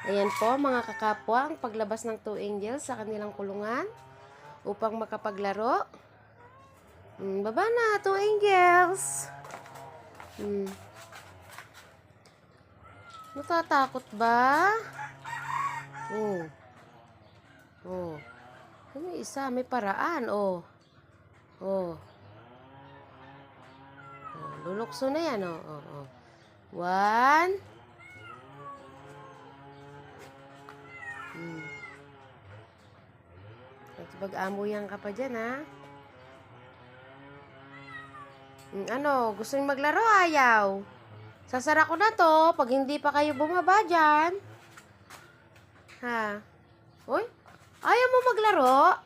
Ayan po mga kakapwa, ang paglabas ng 2 angels sa kanilang kulungan upang makapaglaro. Baba na, 2 angels. Natatakot ba? Oh. Oh. May isa, may paraan. Oh. Oh. Oh, lulukso na yan. Oh. Oh. Oh. 1. Pag-amuyan ka pa dyan, ha? Ano? Gusto nyo maglaro? Ayaw. Sasara ko na to pag hindi pa kayo bumaba dyan. Ha? Uy? Ayaw mo maglaro?